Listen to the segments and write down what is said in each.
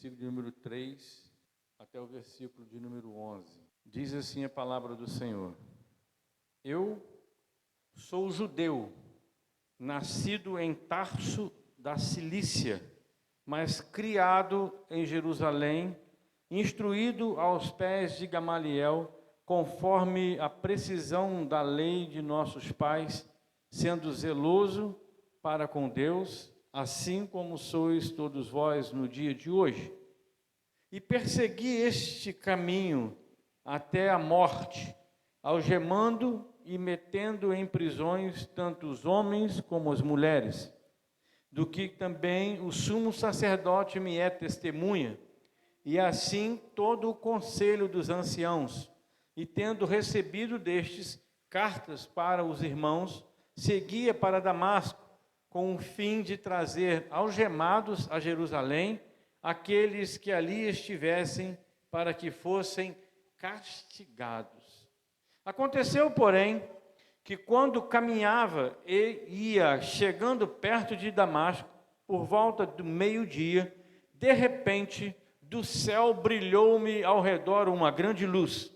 versículo de número 3 até o versículo de número 11. Diz assim a palavra do Senhor: Eu sou judeu, nascido em Tarso da Cilícia, mas criado em Jerusalém, instruído aos pés de Gamaliel, conforme a precisão da lei de nossos pais, sendo zeloso para com Deus, assim como sois todos vós no dia de hoje. E persegui este caminho até a morte, algemando e metendo em prisões tanto os homens como as mulheres, do que também o sumo sacerdote me é testemunha, e assim todo o conselho dos anciãos. E tendo recebido destes cartas para os irmãos, seguia para Damasco, com o fim de trazer algemados a Jerusalém aqueles que ali estivessem, para que fossem castigados. Aconteceu, porém, que quando caminhava e ia chegando perto de Damasco, por volta do meio-dia, de repente, do céu brilhou-me ao redor uma grande luz.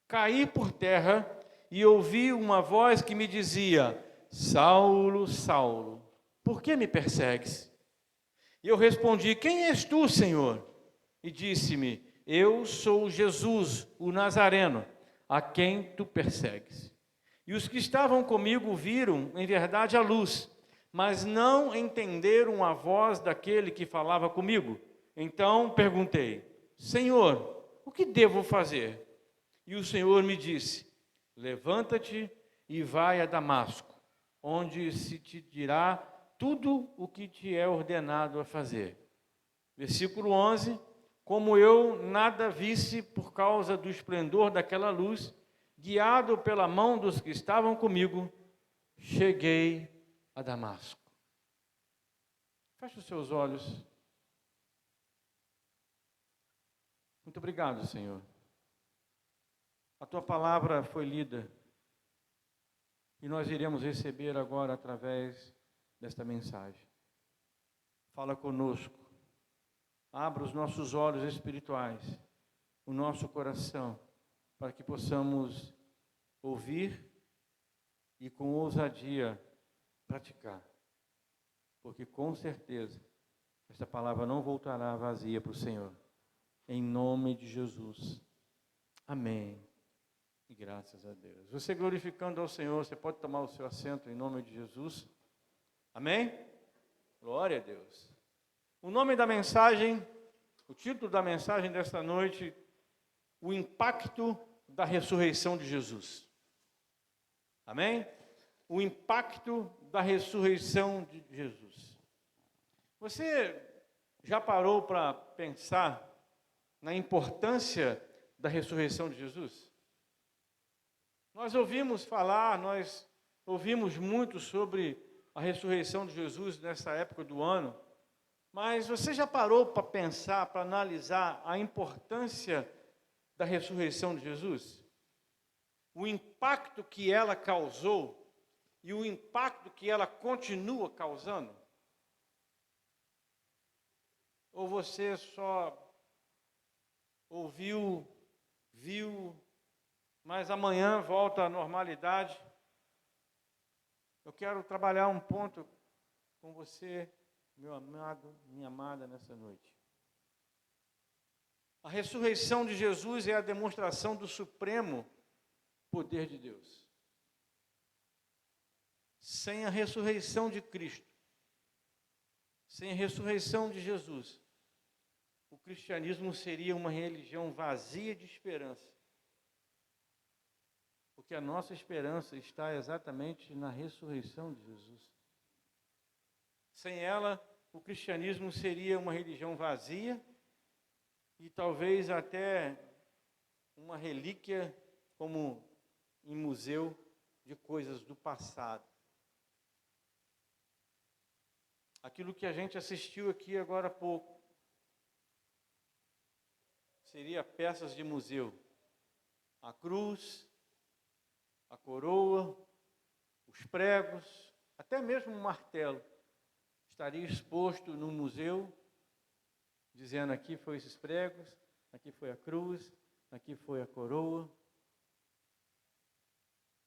Caí por terra e ouvi uma voz que me dizia: Saulo, Saulo, por que me persegues? E eu respondi: Quem és tu, Senhor? E disse-me: Eu sou Jesus, o Nazareno, a quem tu persegues. E os que estavam comigo viram, em verdade, a luz, mas não entenderam a voz daquele que falava comigo. Então perguntei: Senhor, o que devo fazer? E o Senhor me disse: Levanta-te e vai a Damasco, onde se te dirá tudo o que te é ordenado a fazer. Versículo 11: Como eu nada visse por causa do esplendor daquela luz, guiado pela mão dos que estavam comigo, cheguei a Damasco. Feche os seus olhos. Muito obrigado, Senhor. A tua palavra foi lida e nós iremos receber agora através desta mensagem. Fala conosco. Abra os nossos olhos espirituais, o nosso coração, para que possamos ouvir e com ousadia praticar. Porque com certeza esta palavra não voltará vazia para o Senhor. Em nome de Jesus. Amém. E graças a Deus. Você glorificando ao Senhor, você pode tomar o seu assento em nome de Jesus. Amém? Glória a Deus. O nome da mensagem, o título da mensagem desta noite: o impacto da ressurreição de Jesus. Amém? O impacto da ressurreição de Jesus. Você já parou para pensar na importância da ressurreição de Jesus? Nós ouvimos falar, nós ouvimos muito sobre a ressurreição de Jesus nessa época do ano, mas você já parou para pensar, para analisar a importância da ressurreição de Jesus? O impacto que ela causou e o impacto que ela continua causando? Ou você só ouviu, viu, mas amanhã volta à normalidade? Eu quero trabalhar um ponto com você, meu amado, minha amada, nessa noite. A ressurreição de Jesus é a demonstração do supremo poder de Deus. Sem a ressurreição de Cristo, sem a ressurreição de Jesus, o cristianismo seria uma religião vazia de esperança. Porque a nossa esperança está exatamente na ressurreição de Jesus. Sem ela, o cristianismo seria uma religião vazia e talvez até uma relíquia, como em museu, de coisas do passado. Aquilo que a gente assistiu aqui agora há pouco seria peças de museu. A cruz, a coroa, os pregos, até mesmo um martelo, estaria exposto no museu dizendo: aqui foi esses pregos, aqui foi a cruz, aqui foi a coroa.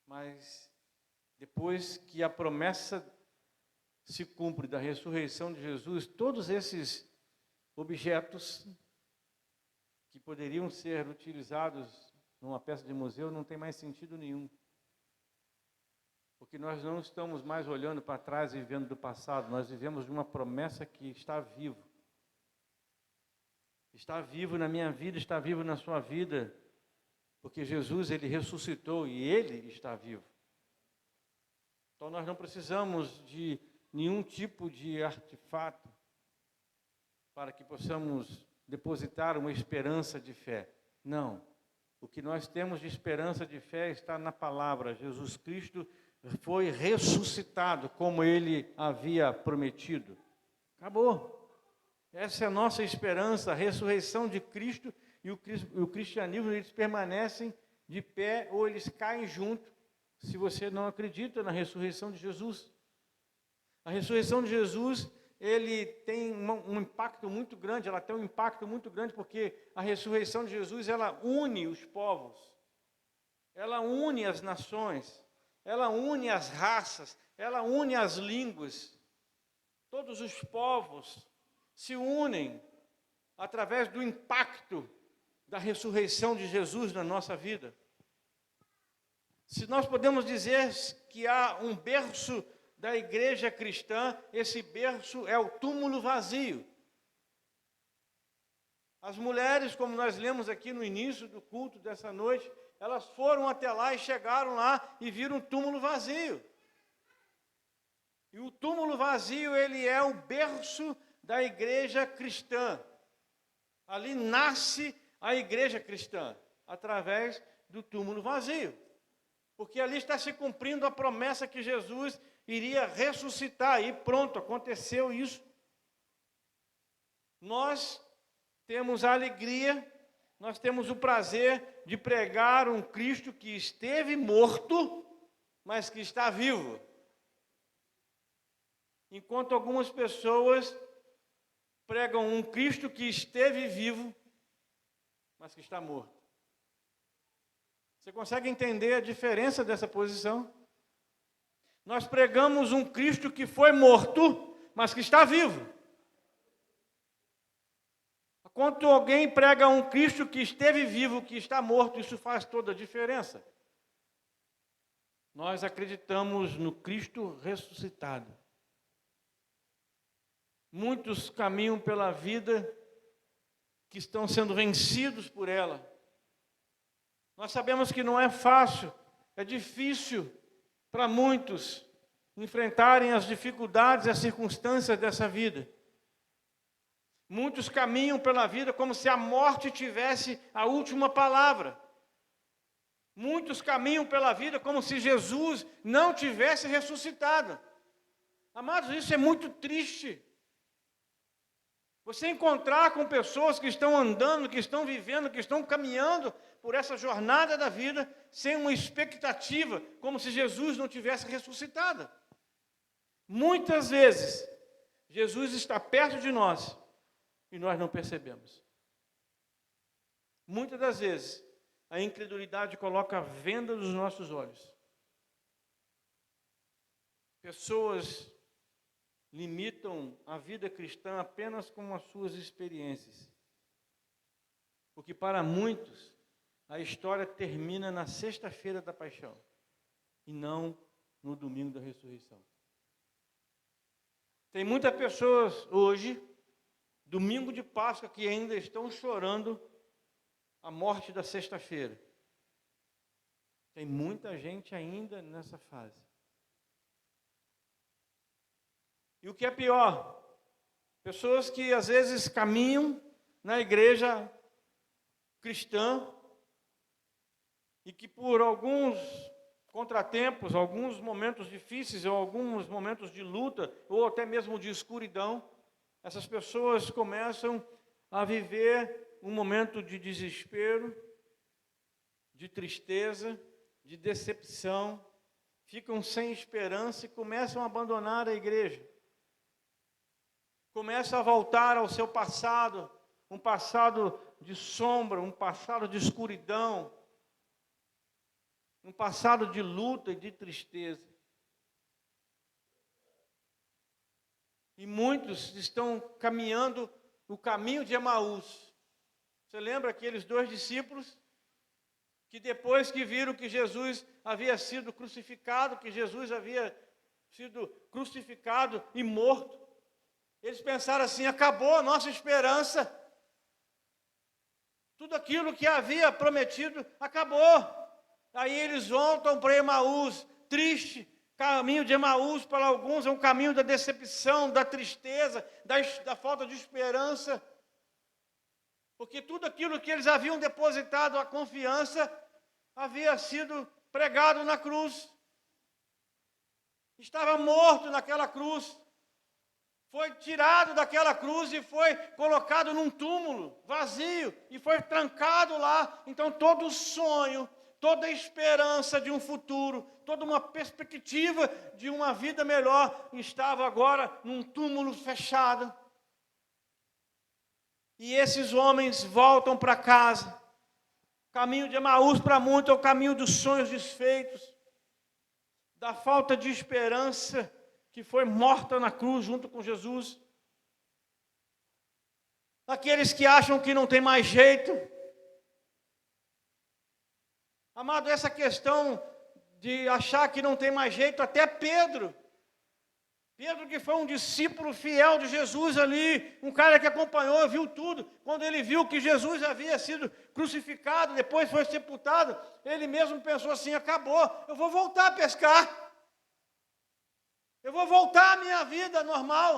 Mas depois que a promessa se cumpre da ressurreição de Jesus, todos esses objetos que poderiam ser utilizados numa peça de museu não tem mais sentido nenhum. Porque nós não estamos mais olhando para trás e vivendo do passado, nós vivemos de uma promessa que está vivo. Está vivo na minha vida, está vivo na sua vida, porque Jesus, ele ressuscitou e ele está vivo. Então nós não precisamos de nenhum tipo de artefato para que possamos depositar uma esperança de fé. Não. O que nós temos de esperança de fé está na palavra. Jesus Cristo foi ressuscitado como ele havia prometido. Acabou. Essa é a nossa esperança, a ressurreição de Cristo e o cristianismo, eles permanecem de pé ou eles caem junto, se você não acredita na ressurreição de Jesus. A ressurreição de Jesus, ele tem um impacto muito grande, ela tem um impacto muito grande, porque a ressurreição de Jesus, ela une os povos, ela une as nações, ela une as raças, ela une as línguas. Todos os povos se unem através do impacto da ressurreição de Jesus na nossa vida. Se nós podemos dizer que há um berço da igreja cristã, esse berço é o túmulo vazio. As mulheres, como nós lemos aqui no início do culto dessa noite, elas foram até lá e chegaram lá e viram um túmulo vazio. E o túmulo vazio, ele é o berço da igreja cristã. Ali nasce a igreja cristã, através do túmulo vazio. Porque ali está se cumprindo a promessa que Jesus iria ressuscitar. E pronto, aconteceu isso. Nós temos a alegria, nós temos o prazer de pregar um Cristo que esteve morto, mas que está vivo. Enquanto algumas pessoas pregam um Cristo que esteve vivo, mas que está morto. Você consegue entender a diferença dessa posição? Nós pregamos um Cristo que foi morto, mas que está vivo. Quando alguém prega um Cristo que esteve vivo, que está morto, isso faz toda a diferença. Nós acreditamos no Cristo ressuscitado. Muitos caminham pela vida que estão sendo vencidos por ela. Nós sabemos que não é fácil, é difícil para muitos enfrentarem as dificuldades e as circunstâncias dessa vida. Muitos caminham pela vida como se a morte tivesse a última palavra. Muitos caminham pela vida como se Jesus não tivesse ressuscitado. Amados, isso é muito triste. Você encontrar com pessoas que estão andando, que estão vivendo, que estão caminhando por essa jornada da vida, sem uma expectativa, como se Jesus não tivesse ressuscitado. Muitas vezes, Jesus está perto de nós e nós não percebemos. Muitas das vezes, a incredulidade coloca a venda nos nossos olhos. Pessoas limitam a vida cristã apenas com as suas experiências. Porque para muitos, a história termina na sexta-feira da paixão e não no domingo da ressurreição. Tem muitas pessoas hoje, domingo de Páscoa, que ainda estão chorando a morte da sexta-feira. Tem muita gente ainda nessa fase. E o que é pior, pessoas que às vezes caminham na igreja cristã e que por alguns contratempos, alguns momentos difíceis, ou alguns momentos de luta, ou até mesmo de escuridão, essas pessoas começam a viver um momento de desespero, de tristeza, de decepção, ficam sem esperança e começam a abandonar a igreja. Começam a voltar ao seu passado, um passado de sombra, um passado de escuridão, um passado de luta e de tristeza. E muitos estão caminhando o caminho de Emaús. Você lembra aqueles 2 discípulos que depois que viram que Jesus havia sido crucificado, que Jesus havia sido crucificado e morto, eles pensaram assim: acabou a nossa esperança. Tudo aquilo que havia prometido acabou. Aí eles voltam para Emaús, triste. Caminho de Emaús para alguns é um caminho da decepção, da tristeza, da falta de esperança. Porque tudo aquilo que eles haviam depositado a confiança havia sido pregado na cruz. Estava morto naquela cruz. Foi tirado daquela cruz e foi colocado num túmulo vazio e foi trancado lá. Então todo o sonho, toda a esperança de um futuro, toda uma perspectiva de uma vida melhor estava agora num túmulo fechado. E esses homens voltam para casa. O caminho de Emaús para muitos é o caminho dos sonhos desfeitos, da falta de esperança que foi morta na cruz junto com Jesus. Aqueles que acham que não tem mais jeito. Amado, essa questão de achar que não tem mais jeito, até Pedro, que foi um discípulo fiel de Jesus ali, um cara que acompanhou, viu tudo. Quando ele viu que Jesus havia sido crucificado, depois foi sepultado, ele mesmo pensou assim: acabou, eu vou voltar a pescar. Eu vou voltar à minha vida normal,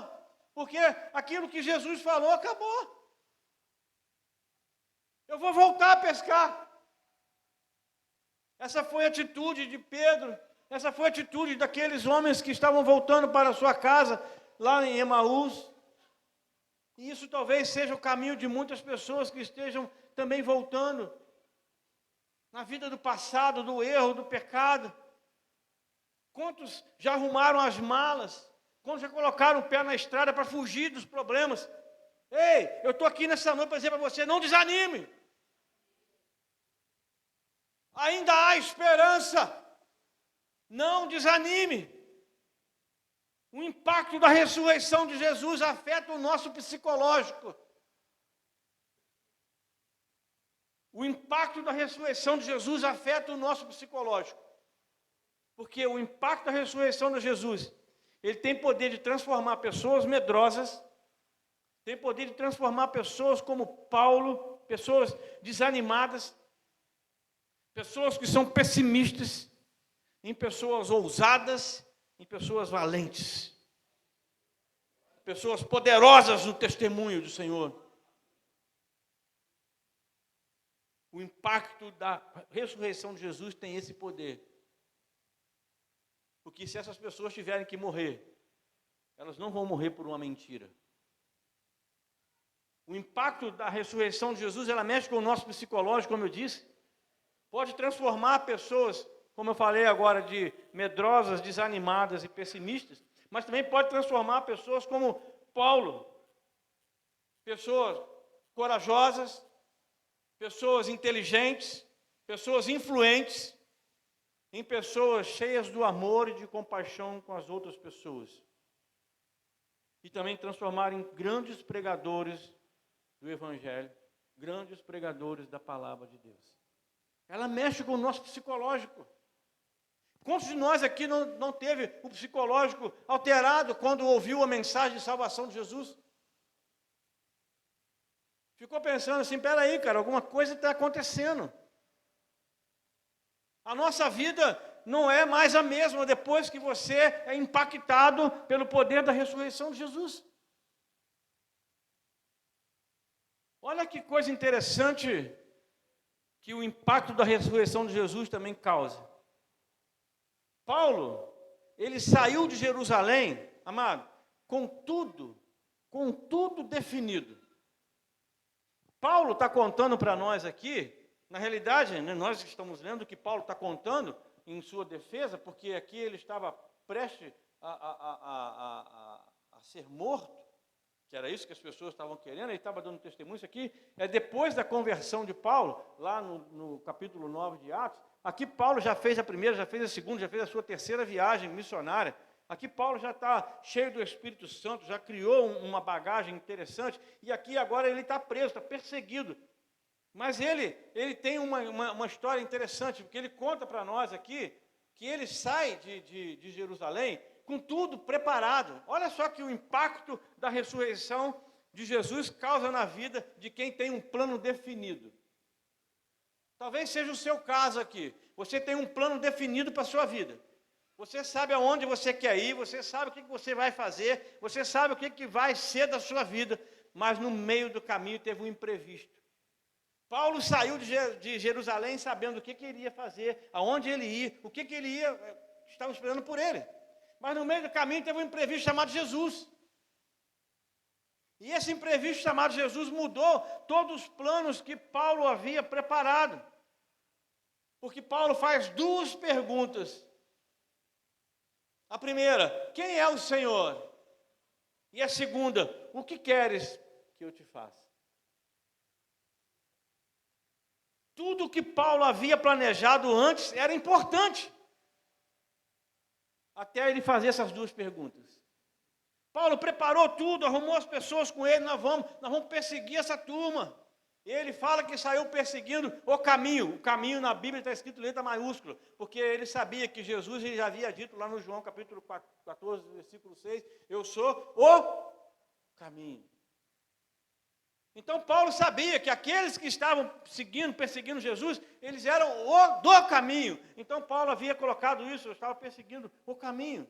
porque aquilo que Jesus falou acabou. Eu vou voltar a pescar. Essa foi a atitude de Pedro, essa foi a atitude daqueles homens que estavam voltando para a sua casa, lá em Emaús. E isso talvez seja o caminho de muitas pessoas que estejam também voltando na vida do passado, do erro, do pecado. Quantos já arrumaram as malas? Quantos já colocaram o pé na estrada para fugir dos problemas? Ei, eu estou aqui nessa noite para dizer para você: não desanime. Ainda há esperança. Não desanime. O impacto da ressurreição de Jesus afeta o nosso psicológico. O impacto da ressurreição de Jesus afeta o nosso psicológico. Porque o impacto da ressurreição de Jesus, ele tem poder de transformar pessoas medrosas, tem poder de transformar pessoas como Paulo, pessoas desanimadas, pessoas que são pessimistas, em pessoas ousadas, em pessoas valentes, pessoas poderosas no testemunho do Senhor. O impacto da ressurreição de Jesus tem esse poder. Porque se essas pessoas tiverem que morrer, elas não vão morrer por uma mentira. O impacto da ressurreição de Jesus, ela mexe com o nosso psicológico, como eu disse. Pode transformar pessoas, como eu falei agora, de medrosas, desanimadas e pessimistas, mas também pode transformar pessoas como Paulo. Pessoas corajosas, pessoas inteligentes, pessoas influentes, em pessoas cheias do amor e de compaixão com as outras pessoas. E também transformar em grandes pregadores do Evangelho, grandes pregadores da Palavra de Deus. Ela mexe com o nosso psicológico. Quantos de nós aqui não teve o psicológico alterado quando ouviu a mensagem de salvação de Jesus? Ficou pensando assim: peraí, cara, alguma coisa está acontecendo. A nossa vida não é mais a mesma depois que você é impactado pelo poder da ressurreição de Jesus. Olha que coisa interessante que o impacto da ressurreição de Jesus também causa. Paulo, ele saiu de Jerusalém, amado, com tudo definido. Paulo está contando para nós aqui, na realidade, né, nós estamos lendo o que Paulo está contando em sua defesa, porque aqui ele estava prestes a ser morto, que era isso que as pessoas estavam querendo, ele estava dando testemunho. Isso aqui é depois da conversão de Paulo, lá no capítulo 9 de Atos. Aqui Paulo já fez a primeira, já fez a segunda, já fez a sua terceira viagem missionária. Aqui Paulo já está cheio do Espírito Santo, já criou uma bagagem interessante, e aqui agora ele está preso, está perseguido. Mas ele tem uma história interessante, porque ele conta para nós aqui, que ele sai de Jerusalém com tudo preparado. Olha só que o impacto da ressurreição de Jesus causa na vida de quem tem um plano definido. Talvez seja o seu caso aqui. Você tem um plano definido para a sua vida. Você sabe aonde você quer ir, você sabe o que você vai fazer, você sabe o que vai ser da sua vida, mas no meio do caminho teve um imprevisto. Paulo saiu de Jerusalém sabendo o que iria fazer, aonde ele ia, o que ele ia, estavam esperando por ele. Mas no meio do caminho teve um imprevisto chamado Jesus. E esse imprevisto chamado Jesus mudou todos os planos que Paulo havia preparado. Porque Paulo faz duas perguntas. A primeira, quem é o Senhor? E a segunda, o que queres que eu te faça? Tudo que Paulo havia planejado antes era importante. Até ele fazer essas duas perguntas. Paulo preparou tudo, arrumou as pessoas com ele, nós vamos perseguir essa turma. E ele fala que saiu perseguindo o caminho. O caminho na Bíblia está escrito em letra maiúscula, porque ele sabia que Jesus, ele já havia dito lá no João capítulo 14, versículo 6, eu sou o caminho. Então Paulo sabia que aqueles que estavam perseguindo Jesus, eles eram o do caminho. Então Paulo havia colocado isso, eu estava perseguindo o caminho.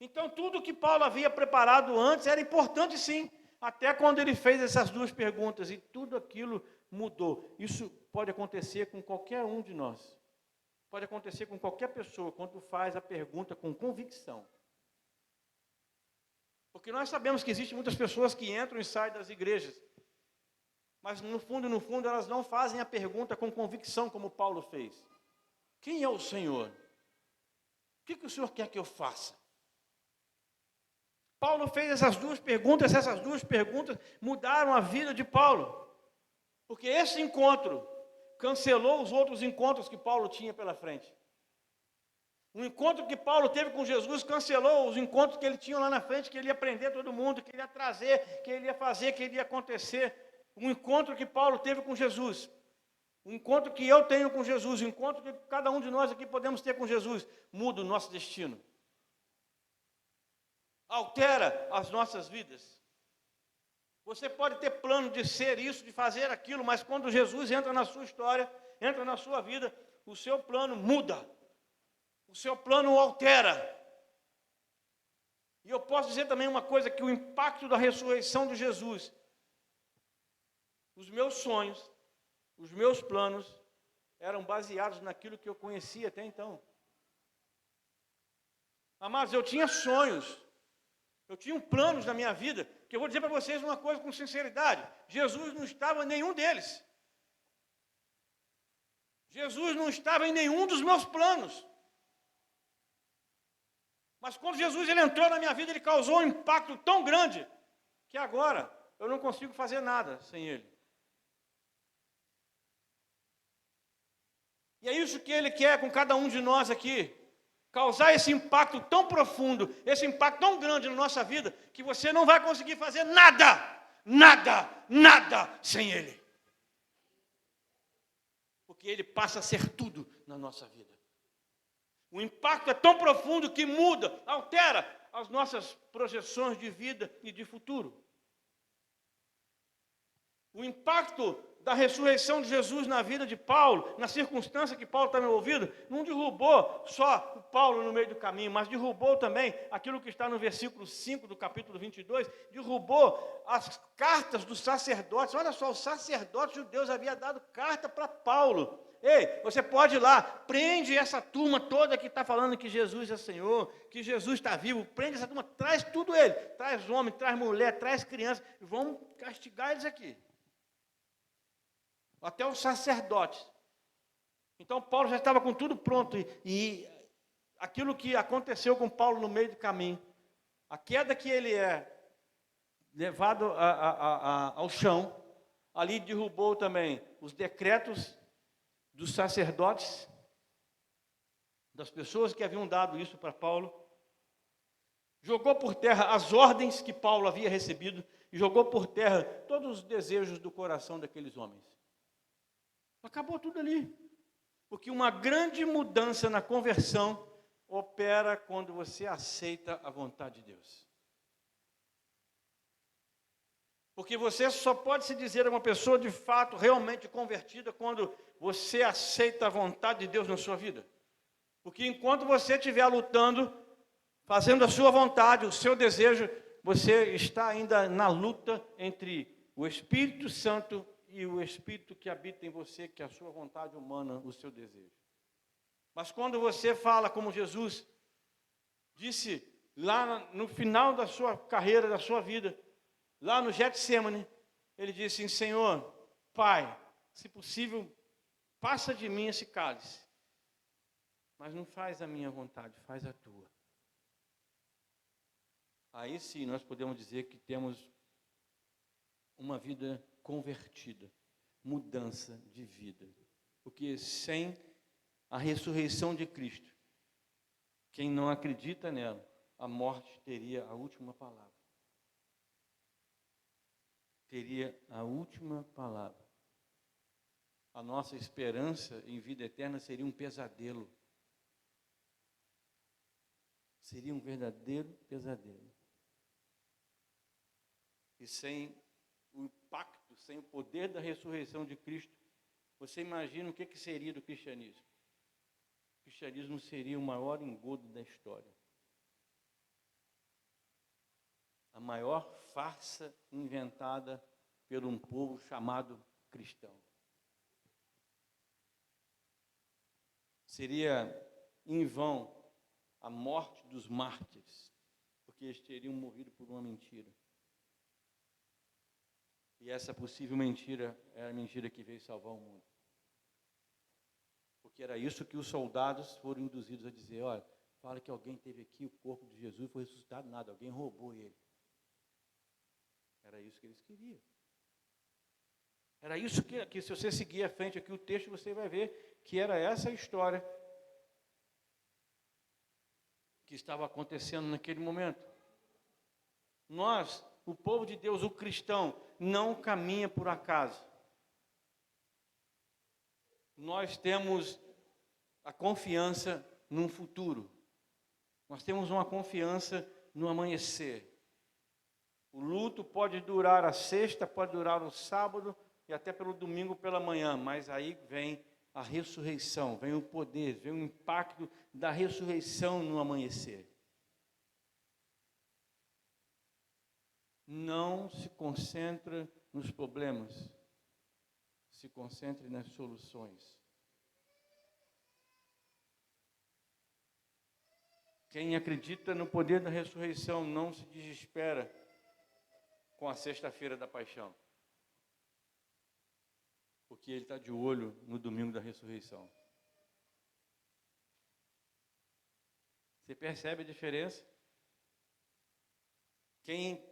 Então tudo que Paulo havia preparado antes era importante sim, até quando ele fez essas duas perguntas, e tudo aquilo mudou. Isso pode acontecer com qualquer um de nós. Pode acontecer com qualquer pessoa, quando faz a pergunta com convicção. Porque nós sabemos que existem muitas pessoas que entram e saem das igrejas, mas no fundo, elas não fazem a pergunta com convicção, como Paulo fez. Quem é o Senhor? O que o Senhor quer que eu faça? Paulo fez essas duas perguntas mudaram a vida de Paulo. Porque esse encontro cancelou os outros encontros que Paulo tinha pela frente. O encontro que Paulo teve com Jesus cancelou os encontros que ele tinha lá na frente, que ele ia prender todo mundo, que ele ia trazer, que ele ia fazer, que ele ia acontecer. Um encontro que Paulo teve com Jesus, um encontro que eu tenho com Jesus, um encontro que cada um de nós aqui podemos ter com Jesus, muda o nosso destino. Altera as nossas vidas. Você pode ter plano de ser isso, de fazer aquilo, mas quando Jesus entra na sua história, entra na sua vida, o seu plano muda. O seu plano altera. E eu posso dizer também uma coisa, que o impacto da ressurreição de Jesus, os meus sonhos, os meus planos, eram baseados naquilo que eu conhecia até então. Amados, eu tinha sonhos, eu tinha planos na minha vida, que eu vou dizer para vocês uma coisa com sinceridade, Jesus não estava em nenhum deles. Jesus não estava em nenhum dos meus planos. Mas quando Jesus ele entrou na minha vida, ele causou um impacto tão grande, que agora eu não consigo fazer nada sem ele. E é isso que ele quer com cada um de nós aqui. Causar esse impacto tão profundo, esse impacto tão grande na nossa vida, que você não vai conseguir fazer nada sem ele. Porque ele passa a ser tudo na nossa vida. O impacto é tão profundo que muda, altera as nossas projeções de vida e de futuro. O impacto da ressurreição de Jesus na vida de Paulo, na circunstância que Paulo está envolvido, não derrubou só o Paulo no meio do caminho, mas derrubou também aquilo que está no versículo 5 do capítulo 22, derrubou as cartas dos sacerdotes. Olha só, os sacerdotes judeus haviam dado carta para Paulo. Ei, você pode ir lá, prende essa turma toda que está falando que Jesus é Senhor, que Jesus está vivo, prende essa turma, traz tudo ele, traz homem, traz mulher, traz criança, e vamos castigar eles aqui. Até os sacerdotes. Então Paulo já estava com tudo pronto, e aquilo que aconteceu com Paulo no meio do caminho, a queda que ele levado ao chão. Ali derrubou também os decretos dos sacerdotes, das pessoas que haviam dado isso para Paulo. Jogou por terra as ordens que Paulo havia recebido e jogou por terra todos os desejos do coração daqueles homens. Acabou tudo ali. Porque uma grande mudança na conversão opera quando você aceita a vontade de Deus. Porque você só pode se dizer uma pessoa de fato, realmente convertida, quando você aceita a vontade de Deus na sua vida. Porque enquanto você estiver lutando, fazendo a sua vontade, o seu desejo, você está ainda na luta entre o Espírito Santo e o Espírito que habita em você, que é a sua vontade humana, o seu desejo. Mas quando você fala como Jesus disse lá no final da sua carreira, da sua vida, lá no Getsemane, ele disse assim: Senhor, Pai, se possível, passa de mim esse cálice, mas não faz a minha vontade, faz a tua. Aí sim nós podemos dizer que temos uma vida convertida, mudança de vida. Porque sem a ressurreição de Cristo, quem não acredita nela, a morte teria a última palavra. Teria a última palavra. A nossa esperança em vida eterna seria um pesadelo. Seria um verdadeiro pesadelo. E sem o impacto, sem o poder da ressurreição de Cristo, você imagina o que seria do cristianismo? O cristianismo seria o maior engodo da história. A maior farsa inventada por um povo chamado cristão. Seria em vão a morte dos mártires, porque eles teriam morrido por uma mentira. E essa possível mentira era a mentira que veio salvar o mundo. Porque era isso que os soldados foram induzidos a dizer: olha, fala que alguém teve aqui o corpo de Jesus, foi ressuscitado, nada, alguém roubou ele. Era isso que eles queriam. Era isso que se você seguir à frente aqui o texto, você vai ver que era essa a história que estava acontecendo naquele momento. Nós, o povo de Deus, o cristão, não caminha por acaso. Nós temos a confiança num futuro. Nós temos uma confiança no amanhecer. O luto pode durar a sexta, pode durar o sábado e até pelo domingo pela manhã, mas aí vem a ressurreição, vem o poder, vem o impacto da ressurreição no amanhecer. Não se concentre nos problemas, se concentre nas soluções. Quem acredita no poder da ressurreição não se desespera com a sexta-feira da paixão, porque ele está de olho no domingo da ressurreição. Você percebe a diferença? Quem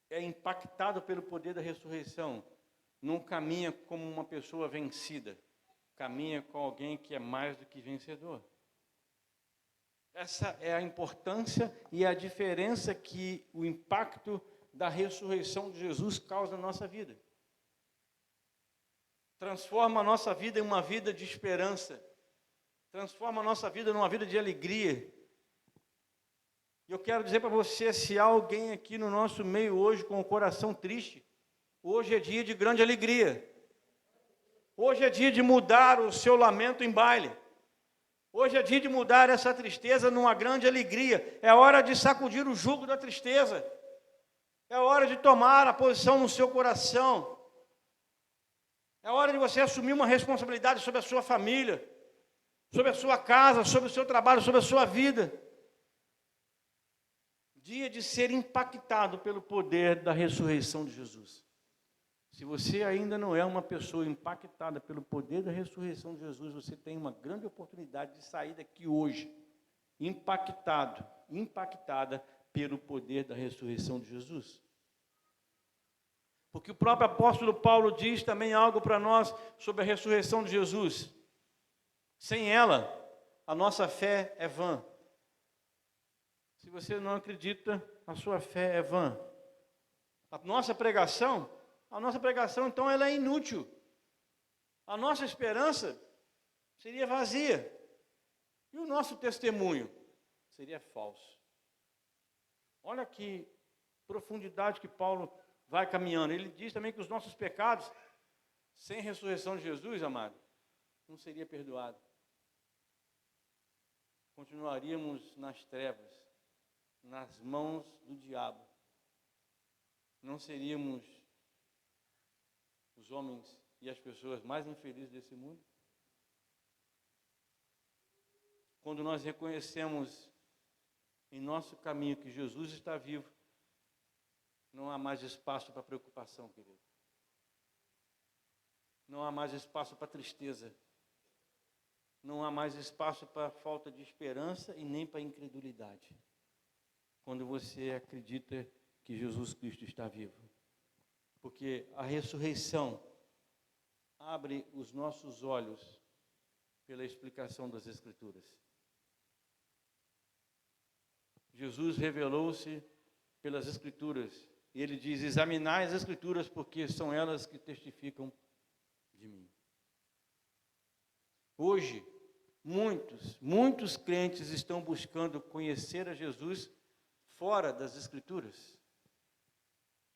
é impactado pelo poder da ressurreição não caminha como uma pessoa vencida, caminha com alguém que é mais do que vencedor. Essa é a importância e a diferença que o impacto da ressurreição de Jesus causa na nossa vida. Transforma a nossa vida em uma vida de esperança. Transforma a nossa vida numa vida de alegria. E eu quero dizer para você, se há alguém aqui no nosso meio hoje com o coração triste, hoje é dia de grande alegria. Hoje é dia de mudar o seu lamento em baile. Hoje é dia de mudar essa tristeza numa grande alegria. É hora de sacudir o jugo da tristeza. É hora de tomar a posição no seu coração. É hora de você assumir uma responsabilidade sobre a sua família, sobre a sua casa, sobre o seu trabalho, sobre a sua vida. Dia de ser impactado pelo poder da ressurreição de Jesus. Se você ainda não é uma pessoa impactada pelo poder da ressurreição de Jesus, você tem uma grande oportunidade de sair daqui hoje, impactada pelo poder da ressurreição de Jesus. Porque o próprio apóstolo Paulo diz também algo para nós sobre a ressurreição de Jesus. Sem ela, a nossa fé é vã. Se você não acredita, a sua fé é vã. A nossa pregação, então, ela é inútil. A nossa esperança seria vazia. E o nosso testemunho seria falso. Olha que profundidade que Paulo vai caminhando. Ele diz também que os nossos pecados, sem ressurreição de Jesus, amado, não seria perdoado. Continuaríamos nas trevas, nas mãos do diabo. Não seríamos os homens e as pessoas mais infelizes desse mundo? Quando nós reconhecemos em nosso caminho que Jesus está vivo, não há mais espaço para preocupação, querido. Não há mais espaço para tristeza. Não há mais espaço para falta de esperança e nem para incredulidade. Quando você acredita que Jesus Cristo está vivo. Porque a ressurreição abre os nossos olhos pela explicação das Escrituras. Jesus revelou-se pelas Escrituras. E ele diz: examinai as Escrituras, porque são elas que testificam de mim. Hoje, muitos crentes estão buscando conhecer a Jesus fora das Escrituras.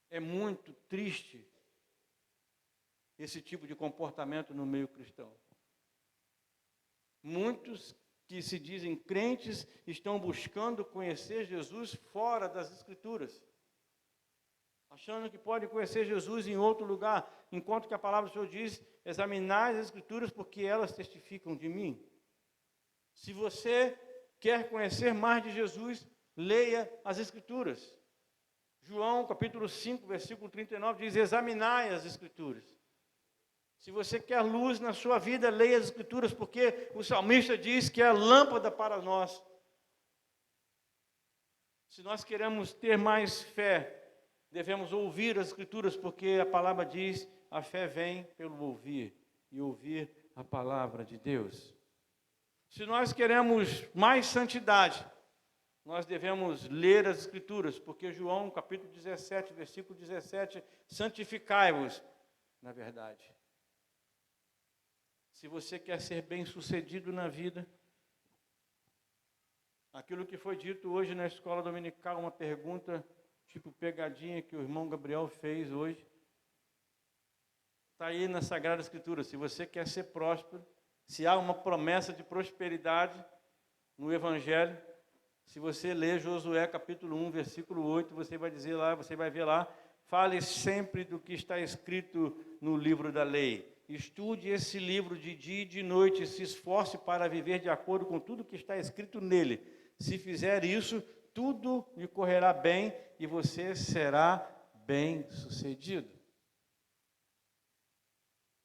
É muito triste esse tipo de comportamento no meio cristão. Muitos que se dizem crentes estão buscando conhecer Jesus fora das Escrituras, achando que podem conhecer Jesus em outro lugar, enquanto que a palavra do Senhor diz: examinai as Escrituras, porque elas testificam de mim. Se você quer conhecer mais de Jesus, leia as Escrituras. João, capítulo 5, versículo 39, diz: examinai as Escrituras. Se você quer luz na sua vida, leia as Escrituras, porque o salmista diz que é a lâmpada para nós. Se nós queremos ter mais fé, devemos ouvir as Escrituras, porque a palavra diz: a fé vem pelo ouvir, e ouvir a palavra de Deus. Se nós queremos mais santidade, nós devemos ler as Escrituras, porque João, capítulo 17, versículo 17, santificai-vos na verdade. Se você quer ser bem-sucedido na vida, aquilo que foi dito hoje na escola dominical, uma pergunta tipo pegadinha que o irmão Gabriel fez hoje, está aí na Sagrada Escritura. Se você quer ser próspero, se há uma promessa de prosperidade no Evangelho, se você ler Josué capítulo 1, versículo 8, você vai ver lá, fale sempre do que está escrito no livro da lei. Estude esse livro de dia e de noite, e se esforce para viver de acordo com tudo que está escrito nele. Se fizer isso, tudo lhe correrá bem e você será bem-sucedido.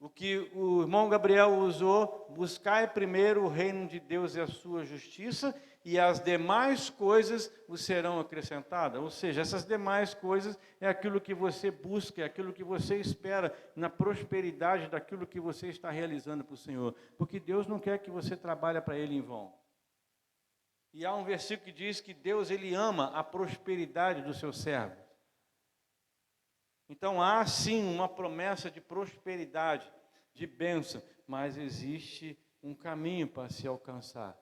O que o irmão Gabriel usou: buscai primeiro o reino de Deus e a sua justiça, e as demais coisas vos serão acrescentadas. Ou seja, essas demais coisas é aquilo que você busca, é aquilo que você espera na prosperidade daquilo que você está realizando para o Senhor. Porque Deus não quer que você trabalhe para Ele em vão. E há um versículo que diz que Deus, Ele ama a prosperidade do seu servo. Então há sim uma promessa de prosperidade, de bênção, mas existe um caminho para se alcançar.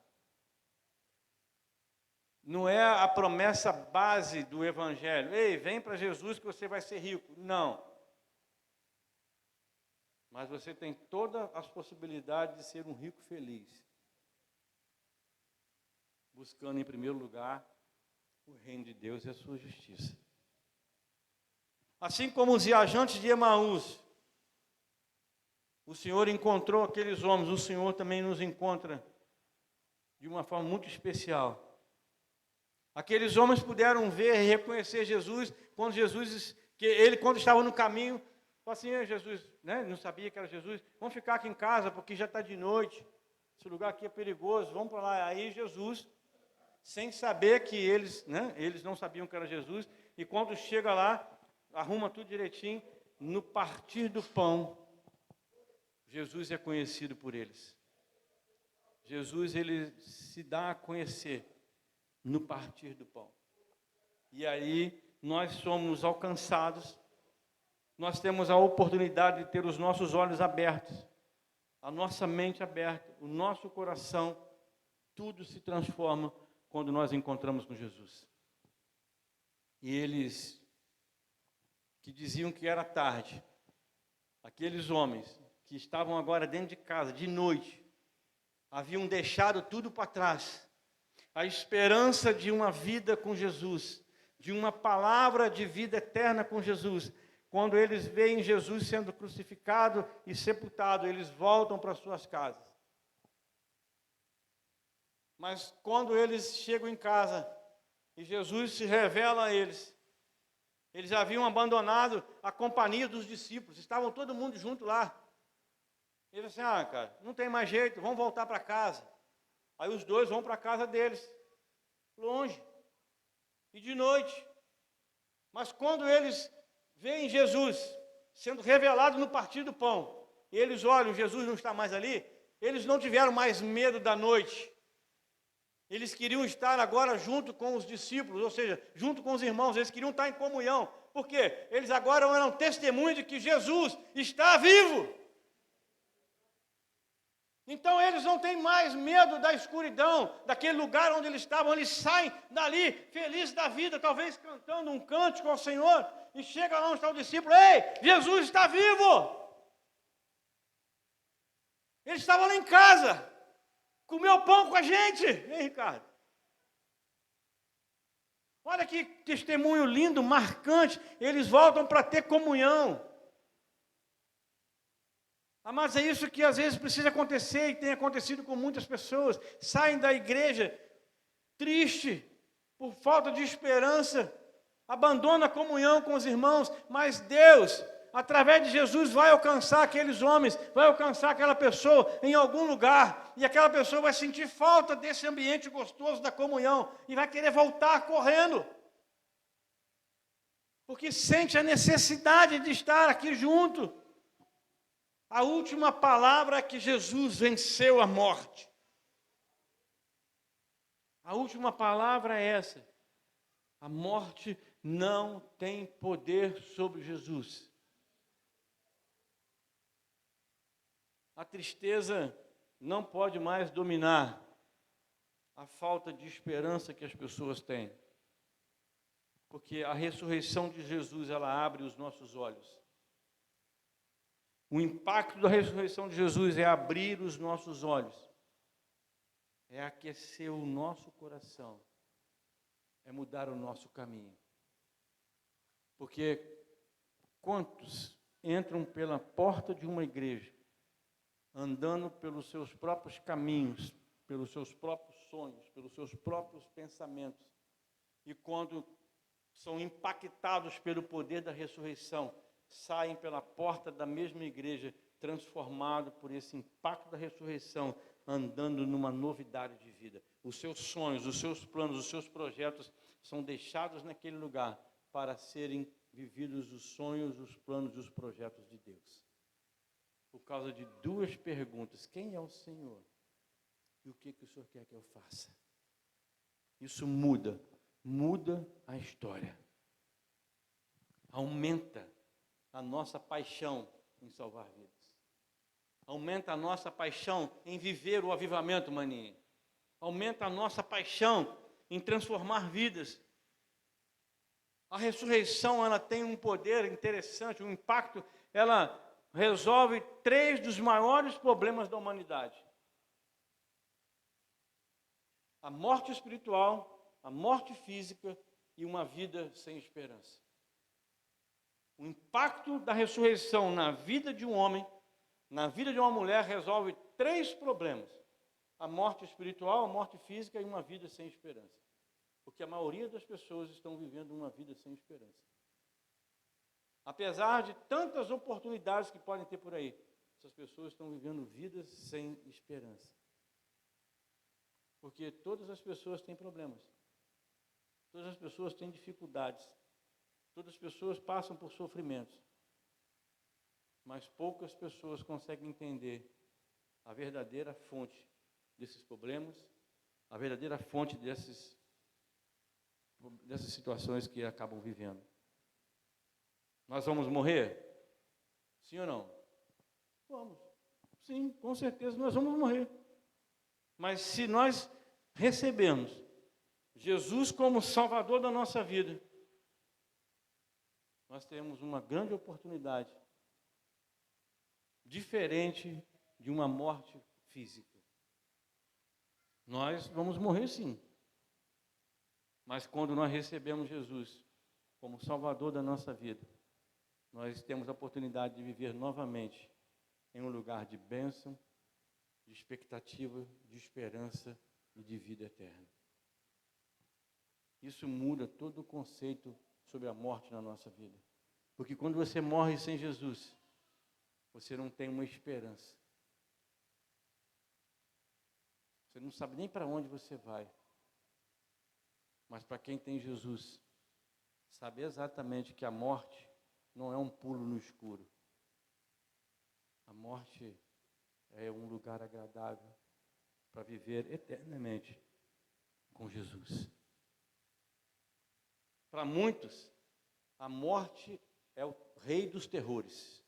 Não é a promessa base do Evangelho: ei, vem para Jesus que você vai ser rico. Não. Mas você tem todas as possibilidades de ser um rico feliz, buscando em primeiro lugar o reino de Deus e a sua justiça. Assim como os viajantes de Emaús, o Senhor encontrou aqueles homens, o Senhor também nos encontra de uma forma muito especial. Aqueles homens puderam ver e reconhecer Jesus quando quando estava no caminho, falou assim: Jesus, né? Não sabia que era Jesus, vamos ficar aqui em casa porque já está de noite, esse lugar aqui é perigoso, vamos para lá. Aí Jesus, sem saber que eles não sabiam que era Jesus, e quando chega lá, arruma tudo direitinho, no partir do pão, Jesus é conhecido por eles. Jesus, ele se dá a conhecer no partir do pão. E aí nós somos alcançados, nós temos a oportunidade de ter os nossos olhos abertos, a nossa mente aberta, o nosso coração, tudo se transforma quando nós encontramos com Jesus. E eles que diziam que era tarde, aqueles homens que estavam agora dentro de casa, de noite, haviam deixado tudo para trás, a esperança de uma vida com Jesus, de uma palavra de vida eterna com Jesus. Quando eles veem Jesus sendo crucificado e sepultado, eles voltam para suas casas. Mas quando eles chegam em casa e Jesus se revela a eles, eles haviam abandonado a companhia dos discípulos, estavam todo mundo junto lá. Eles assim, cara, não tem mais jeito, vamos voltar para casa. Aí os dois vão para a casa deles, longe, e de noite. Mas quando eles veem Jesus sendo revelado no partir do pão, e eles olham, Jesus não está mais ali, eles não tiveram mais medo da noite. Eles queriam estar agora junto com os discípulos, ou seja, junto com os irmãos, eles queriam estar em comunhão. Por quê? Eles agora eram testemunho de que Jesus está vivo. Então eles não têm mais medo da escuridão, daquele lugar onde eles estavam. Eles saem dali, felizes da vida, talvez cantando um cântico ao Senhor, e chega lá onde está o discípulo: ei, Jesus está vivo! Eles estavam lá em casa, comeu pão com a gente, hein, Ricardo? Olha que testemunho lindo, marcante. Eles voltam para ter comunhão. Mas é isso que às vezes precisa acontecer e tem acontecido com muitas pessoas. Saem da igreja triste, por falta de esperança, abandonam a comunhão com os irmãos, mas Deus, através de Jesus, vai alcançar aqueles homens, vai alcançar aquela pessoa em algum lugar, e aquela pessoa vai sentir falta desse ambiente gostoso da comunhão, e vai querer voltar correndo, porque sente a necessidade de estar aqui junto. A última palavra é que Jesus venceu a morte. A última palavra é essa: a morte não tem poder sobre Jesus. A tristeza não pode mais dominar a falta de esperança que as pessoas têm. Porque a ressurreição de Jesus, ela abre os nossos olhos. O impacto da ressurreição de Jesus é abrir os nossos olhos, é aquecer o nosso coração, é mudar o nosso caminho. Porque quantos entram pela porta de uma igreja, andando pelos seus próprios caminhos, pelos seus próprios sonhos, pelos seus próprios pensamentos, e quando são impactados pelo poder da ressurreição, saem pela porta da mesma igreja, transformados por esse impacto da ressurreição, andando numa novidade de vida. Os seus sonhos, os seus planos, os seus projetos são deixados naquele lugar para serem vividos os sonhos, os planos e os projetos de Deus. Por causa de duas perguntas: quem é o Senhor? E o que o Senhor quer que eu faça? Isso muda a história. Aumenta a nossa paixão em salvar vidas. Aumenta a nossa paixão em viver o avivamento, maninho. Aumenta a nossa paixão em transformar vidas. A ressurreição, ela tem um poder interessante, um impacto. Ela resolve 3 dos maiores problemas da humanidade: a morte espiritual, a morte física e uma vida sem esperança. O impacto da ressurreição na vida de um homem, na vida de uma mulher, resolve 3 problemas: a morte espiritual, a morte física e uma vida sem esperança. Porque a maioria das pessoas estão vivendo uma vida sem esperança. Apesar de tantas oportunidades que podem ter por aí, essas pessoas estão vivendo vidas sem esperança. Porque todas as pessoas têm problemas. Todas as pessoas têm dificuldades. Todas as pessoas passam por sofrimentos. mas poucas pessoas conseguem entender a verdadeira fonte desses problemas, a verdadeira fonte dessas situações que acabam vivendo. Nós vamos morrer? Sim ou não? Vamos. Sim, com certeza nós vamos morrer. Mas se nós recebemos Jesus como Salvador da nossa vida, nós temos uma grande oportunidade, diferente de uma morte física. Nós vamos morrer sim, mas quando nós recebemos Jesus como Salvador da nossa vida, nós temos a oportunidade de viver novamente em um lugar de bênção, de expectativa, de esperança e de vida eterna. Isso muda todo o conceito sobre a morte na nossa vida. Porque quando você morre sem Jesus, você não tem uma esperança. Você não sabe nem para onde você vai. Mas para quem tem Jesus, sabe exatamente que a morte não é um pulo no escuro. A morte é um lugar agradável para viver eternamente com Jesus. Para muitos, a morte é o rei dos terrores.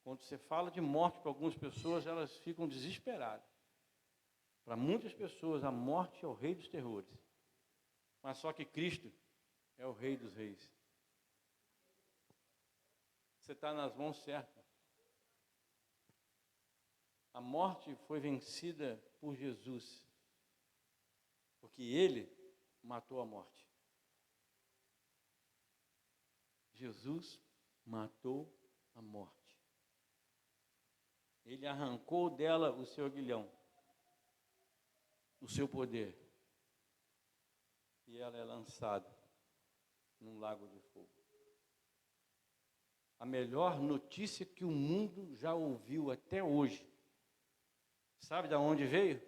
Quando você fala de morte para algumas pessoas, elas ficam desesperadas. Para muitas pessoas, a morte é o rei dos terrores. Mas só que Cristo é o rei dos reis. Você está nas mãos certas. A morte foi vencida por Jesus, porque Ele matou a morte. Jesus matou a morte. Ele arrancou dela o seu aguilhão, o seu poder, e ela é lançada num lago de fogo. A melhor notícia que o mundo já ouviu até hoje. Sabe de onde veio?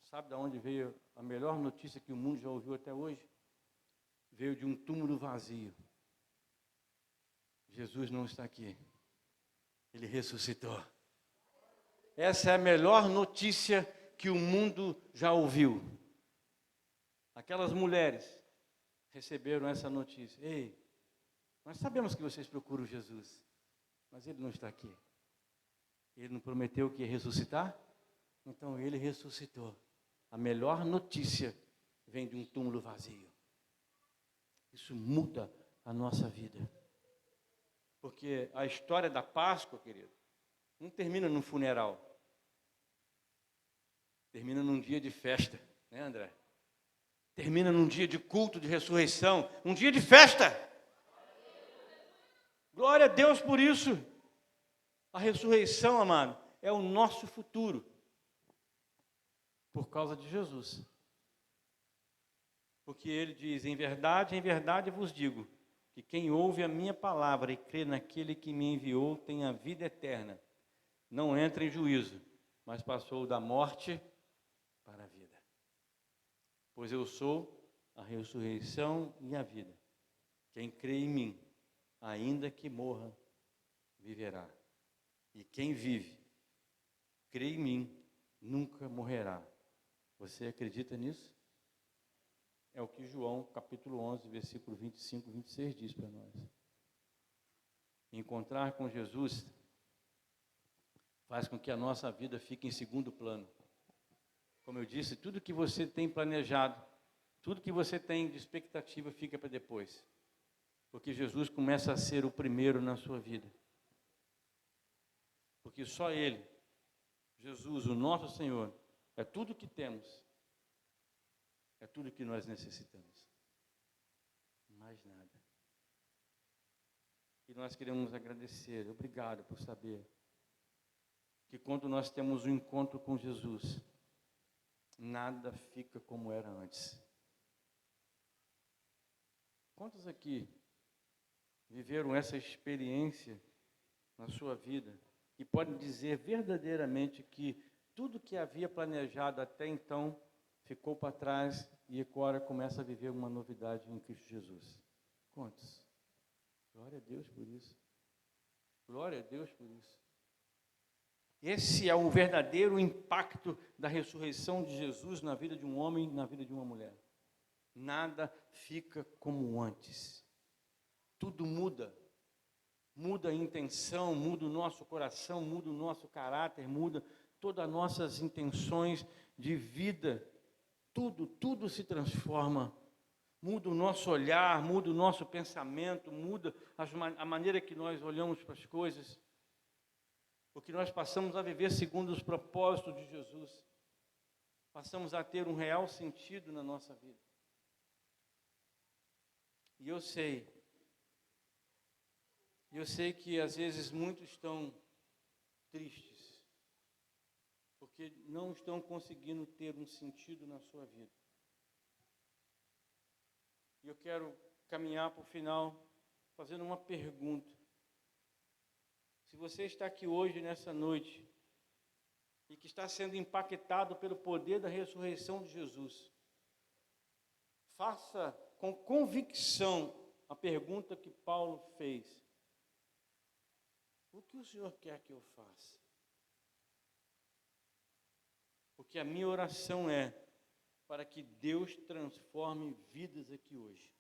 Sabe de onde veio a melhor notícia que o mundo já ouviu até hoje? Veio de um túmulo vazio. Jesus não está aqui. Ele ressuscitou. Essa é a melhor notícia que o mundo já ouviu. Aquelas mulheres receberam essa notícia. Ei, nós sabemos que vocês procuram Jesus, mas Ele não está aqui. Ele não prometeu que ia ressuscitar? Então Ele ressuscitou. A melhor notícia vem de um túmulo vazio. Isso muda a nossa vida. Porque a história da Páscoa, querido, não termina num funeral. Termina num dia de festa, né, André? Termina num dia de culto, de ressurreição, um dia de festa. Glória a Deus por isso. A ressurreição, amado, é o nosso futuro. Por causa de Jesus. Porque Ele diz, em verdade vos digo, que quem ouve a minha palavra e crê naquele que me enviou tem a vida eterna. Não entra em juízo, mas passou da morte para a vida. Pois eu sou a ressurreição e a vida. Quem crê em mim, ainda que morra, viverá. E quem vive, crê em mim, nunca morrerá. Você acredita nisso? É o que João, capítulo 11, versículo 25 e 26 diz para nós. Encontrar com Jesus faz com que a nossa vida fique em segundo plano. Como eu disse, tudo que você tem planejado, tudo que você tem de expectativa fica para depois. Porque Jesus começa a ser o primeiro na sua vida. Porque só Ele, Jesus, o nosso Senhor, é tudo que temos. É tudo que nós necessitamos. Mais nada. E nós queremos agradecer. Obrigado por saber que quando nós temos um encontro com Jesus, nada fica como era antes. Quantos aqui viveram essa experiência na sua vida e podem dizer verdadeiramente que tudo que havia planejado até então ficou para trás e agora começa a viver uma novidade em Cristo Jesus? Quantos? Glória a Deus por isso. Glória a Deus por isso. Esse é o verdadeiro impacto da ressurreição de Jesus na vida de um homem, na vida de uma mulher. Nada fica como antes. Tudo muda. Muda a intenção, muda o nosso coração, muda o nosso caráter, muda todas as nossas intenções de vida. Tudo se transforma. Muda o nosso olhar, muda o nosso pensamento, muda a maneira que nós olhamos para as coisas. Porque nós passamos a viver segundo os propósitos de Jesus. Passamos a ter um real sentido na nossa vida. E eu sei que às vezes muitos estão tristes, porque não estão conseguindo ter um sentido na sua vida. E eu quero caminhar para o final fazendo uma pergunta. Se você está aqui hoje, nessa noite, e que está sendo impactado pelo poder da ressurreição de Jesus, faça com convicção a pergunta que Paulo fez. O que o Senhor quer que eu faça? Porque a minha oração é para que Deus transforme vidas aqui hoje.